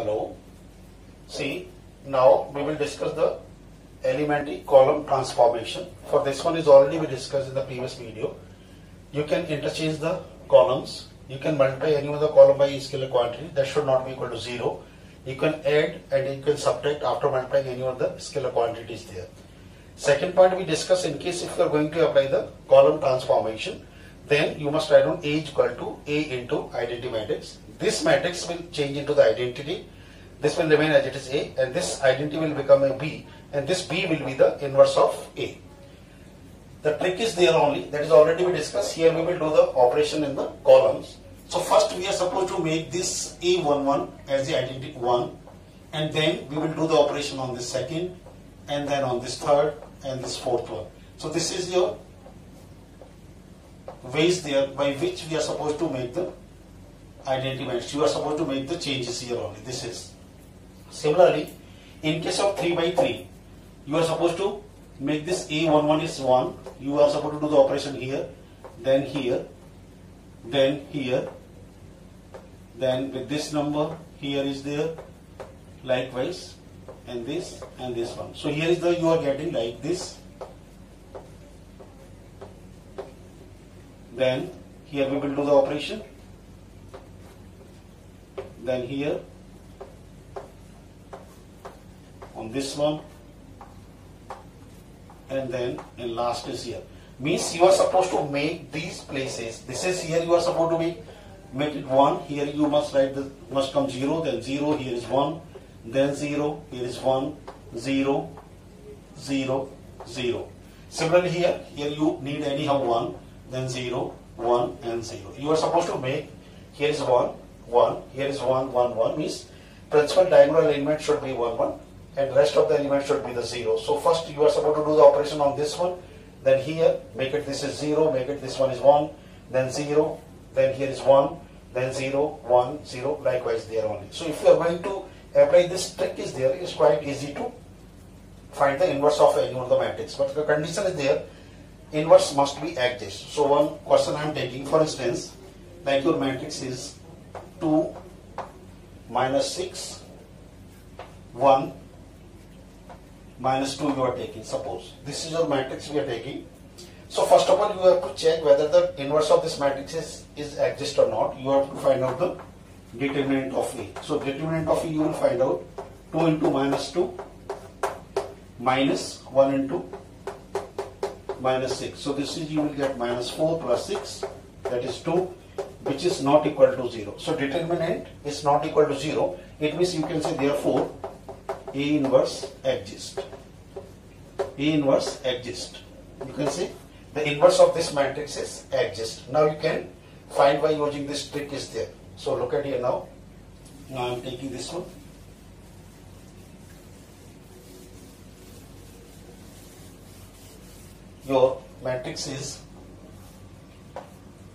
Hello. See, now we will discuss the elementary column transformation. For this one is already we discussed in the previous video. You can interchange the columns. You can multiply any of the column by a scalar quantity that should not be equal to 0. You can add and you can subtract after multiplying any of the scalar quantities there. Second point we discuss, in case if you are going to apply the column transformation, then you must write down A is equal to A into identity matrix. This matrix will change into the identity. This will remain as it is A, and this identity will become a B, and this B will be the inverse of A. The trick is there only, that is already we discussed. Here we will do the operation in the columns. So first we are supposed to make this A11 as the identity 1, and then we will do the operation on this second, and then on this third, and this fourth one. So this is your ways there by which we are supposed to make the identity matrix. You are supposed to make the changes here only. This is. Similarly, in case of 3 by 3, you are supposed to make this A11 is 1. You are supposed to do the operation here, then here, then here, then with this number here is there, likewise, and this one. So here is the you are getting like this. Then here we will do the operation. Then here on this one, and then in last is here. Means you are supposed to make these places. This is here you are supposed to make it 1. Here you must write the must come 0, then 0. Here is 1, then 0. Here is 1, 0, 0, 0. Similarly here you need anyhow 1, then 0, 1, and 0. You are supposed to make here is 1, 1. Here is 1, 1, 1. Means principal diagonal element should be 1, 1. And rest of the elements should be the 0. So first you are supposed to do the operation on this one, then here make it this is 0, make it this one is 1, then 0, then here is 1, then 0, 1, 0, likewise there only. So if you are going to apply this trick is there, it's quite easy to find the inverse of any of the matrix. But the condition is there, inverse must be adjacent. So one question I am taking, for instance, like your matrix is 2, minus 6, 1, minus 2 you are taking, suppose. This is your matrix we are taking. So first of all you have to check whether the inverse of this matrix is exist or not. You have to find out the determinant of A. So determinant of A you will find out 2 into minus 2 minus 1 into minus 6. So this is you will get minus 4 plus 6, that is 2, which is not equal to 0. So determinant is not equal to 0. It means you can say therefore A inverse exists. A inverse exists. You can say the inverse of this matrix is exists. Now you can find by using this trick is there. So look at here now. Now I am taking this one. Your matrix is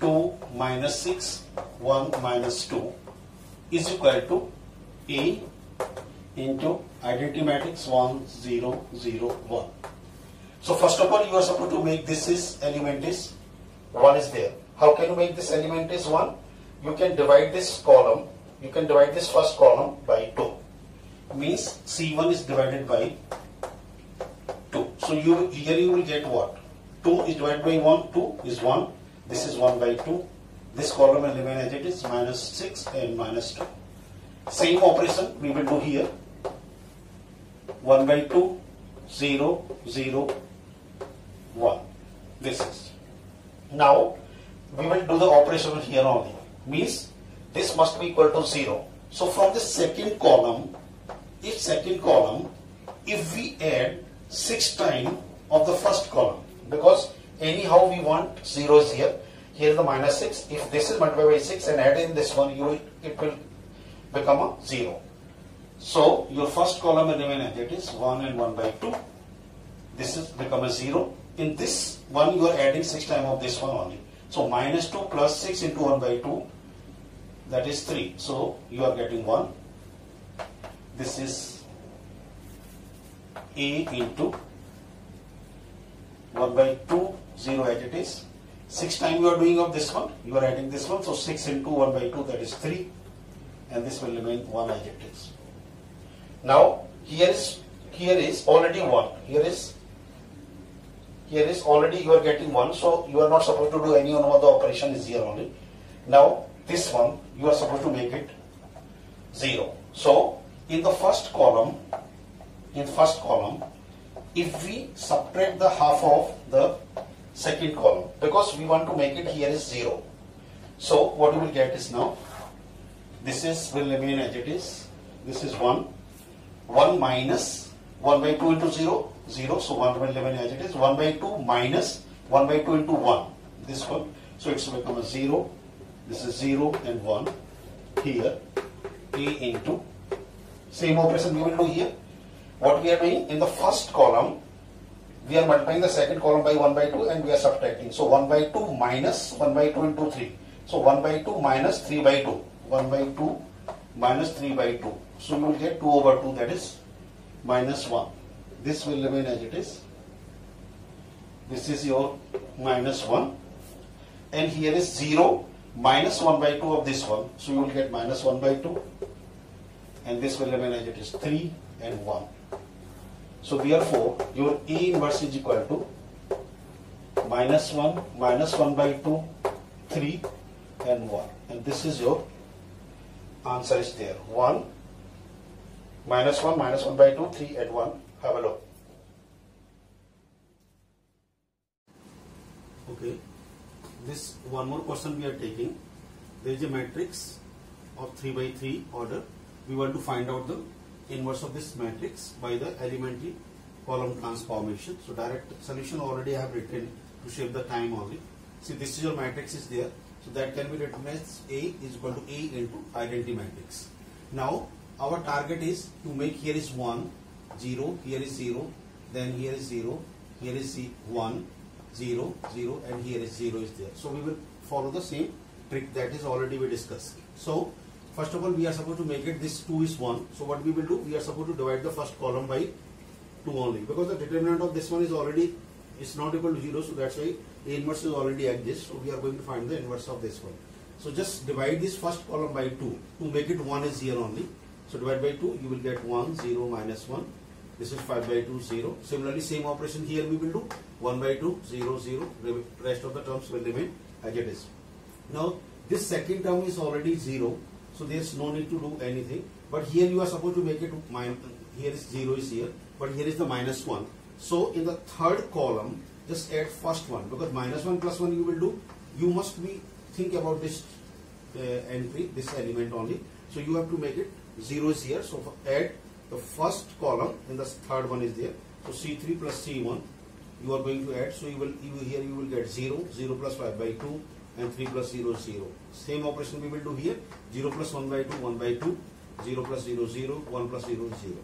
2 minus 6, 1 minus 2 is equal to A into identity matrix 1, 0, 0, 1. So first of all you are supposed to make this is element is 1 is there. How can you make this element is 1? You can divide this column, you can divide this first column by 2. Means C1 is divided by 2. So here you will get what? 2 is divided by 1, 2 is 1. This is 1 by 2. This column will remain as it is, minus 6 and minus 2. Same operation we will do here. 1 by 2, 0, 0, 1. This is. Now, we will do the operation here only. Means, this must be equal to 0. So, from the second column, if we add 6 times of the first column, because anyhow we want zeros here. Here is the minus 6. If this is multiplied by 6 and add in this one, it will become a 0. So your first column will remain as it is, 1 and 1 by 2. This is become a 0. In this one you are adding 6 times of this one only. So minus 2 plus 6 into 1 by 2, that is 3. So you are getting 1. This is A into 1 by 2, 0 as it is. 6 times you are doing of this one, you are adding this one. So 6 into 1 by 2, that is 3. and this will remain 1 as it is. Now here is already 1. Here is already you are getting 1, so you are not supposed to do any one of the operation is here only. Now this one you are supposed to make it 0. So in the first column, if we subtract the half of the second column, because we want to make it here is 0. So what you will get is, now this is will remain as it is. This is 1. 1 minus 1 by 2 into 0, 0. So 1 will remain as it is. 1 by 2 minus 1 by 2 into 1. This one. So it's become a 0. This is 0 and 1. Here a into, same operation we will do here. What we are doing in the first column, we are multiplying the second column by 1 by 2 and we are subtracting. So 1 by 2 minus 1 by 2 into 3. So 1 by 2 minus 3 by 2. 1 by 2 minus 3 by 2. So you will get 2 over 2, that is minus 1. This will remain as it is. This is your minus 1. And here is 0 minus 1 by 2 of this one. So you will get minus 1 by 2. And this will remain as it is, 3 and 1. So therefore your A inverse is equal to minus 1 by 2, 3 and 1. And this is your answer is there. 1, minus 1 by 2, 3 and 1. Have a look. Okay. This one more question we are taking. There is a matrix of 3 by 3 order. We want to find out the inverse of this matrix by the elementary column transformation. So direct solution already I have written to save the time only. See, this is your matrix is there. So that can be written as A is equal to A into identity matrix. Now our target is to make, here is 1, 0, here is 0, then here is 0, here is 1, 0, 0 and here is 0 is there. So we will follow the same trick that is already we discussed. So first of all we are supposed to make it this 2 is 1. So what we will do, we are supposed to divide the first column by 2 only, because the determinant of this one is already is not equal to 0. So that's why A inverse is already exists. So we are going to find the inverse of this one. So just divide this first column by 2 to make it 1 is here only. So divide by 2, you will get 1, 0, minus 1. This is 5 by 2, 0. Similarly, same operation here we will do. 1 by 2, 0, 0. Rest of the terms will remain as it is. Now, this second term is already 0. So there is no need to do anything. But here you are supposed to make it minus. Here is 0 is here. But here is the minus 1. So in the third column, just add first one. Because minus 1 plus 1 you will do. You must be think about this entry, this element only. So you have to make it 0 is here. So add the first column and the third one is there. So C3 plus C1 you are going to add. So here you will get 0, 0 plus 5 by 2 and 3 plus 0 is 0. Same operation we will do here. 0 plus 1 by 2, 1 by 2, 0 plus 0, 0, 1 plus 0 is 0.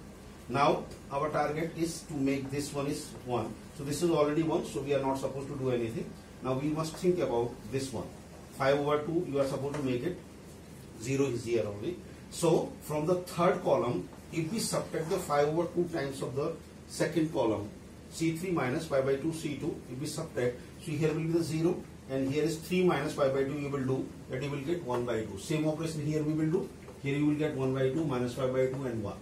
Now our target is to make this one is 1. So this is already 1, so we are not supposed to do anything. Now we must think about this one. 5 over 2 you are supposed to make it 0 is here only. So from the third column, if we subtract the 5 over 2 times of the second column, C3 minus 5 by 2 C2, if we subtract, so here will be the 0 and here is 3 minus 5 by 2 you will do, that you will get 1 by 2. Same operation here we will do. Here you will get 1 by 2 minus 5 by 2 and 1.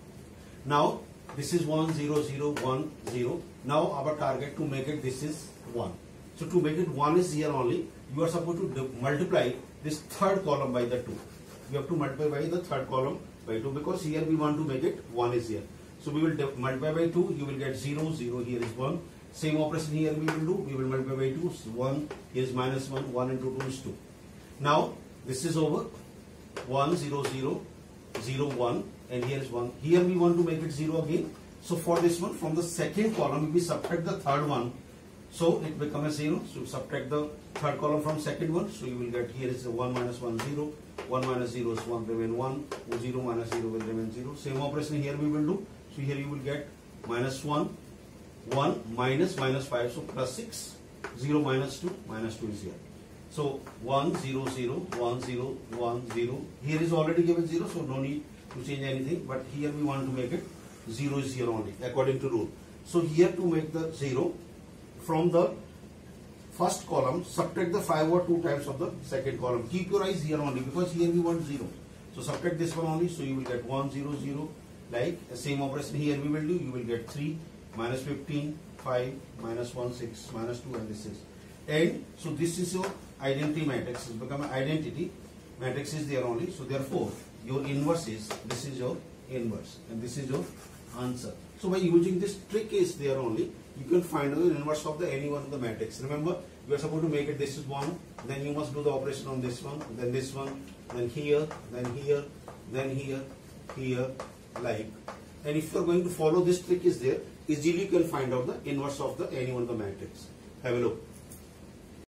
Now this is 1, 0, 0, 1, 0. Now our target to make it this is 1. So to make it 1 is here only. You are supposed to multiply this third column by the 2. You have to multiply by the third column by 2, because here we want to make it 1 is here. So we will multiply by 2, you will get 0, 0, here is 1. Same operation here we will do, we will multiply by 2, 1, here is minus 1, 1 into 2 is 2. Now this is over, 1, 0, 0, 0, 1 and here is 1. Here we want to make it 0 again. So for this one, from the second column, if we subtract the third one, so it becomes 0. So subtract the third column from second one, so you will get here is 1 minus 1, 0. 1 minus 0 is 1, remain 1. 0 minus 0 will remain 0. Same operation here we will do. So here you will get minus 1, 1 minus 5, so plus 6. 0 minus 2 is here. So 1, 0, 0, 1, 0, 1, 0. Here is already given 0, so no need to change anything. But here we want to make it 0 is here only, according to rule. So here to make the 0, from the first column, subtract the 5 over 2 times of the second column. Keep your eyes here only, because here we want 0. So subtract this one only, so you will get 1 0 0. Like same operation here we will do, you will get 3 minus 15 5 minus 1 6 minus 2, and this is, and so this is your identity matrix. It's become an identity matrix is there only. So therefore your inverse is, this is your inverse and this is your answer. So by using this trick is there only, you can find the inverse of the any one of the matrix. Remember, you are supposed to make it, this is 1, then you must do the operation on this one, then here, then here, then here, here, like. And if you are going to follow this trick is there, easily you can find out the inverse of the any one of the matrix. Have a look.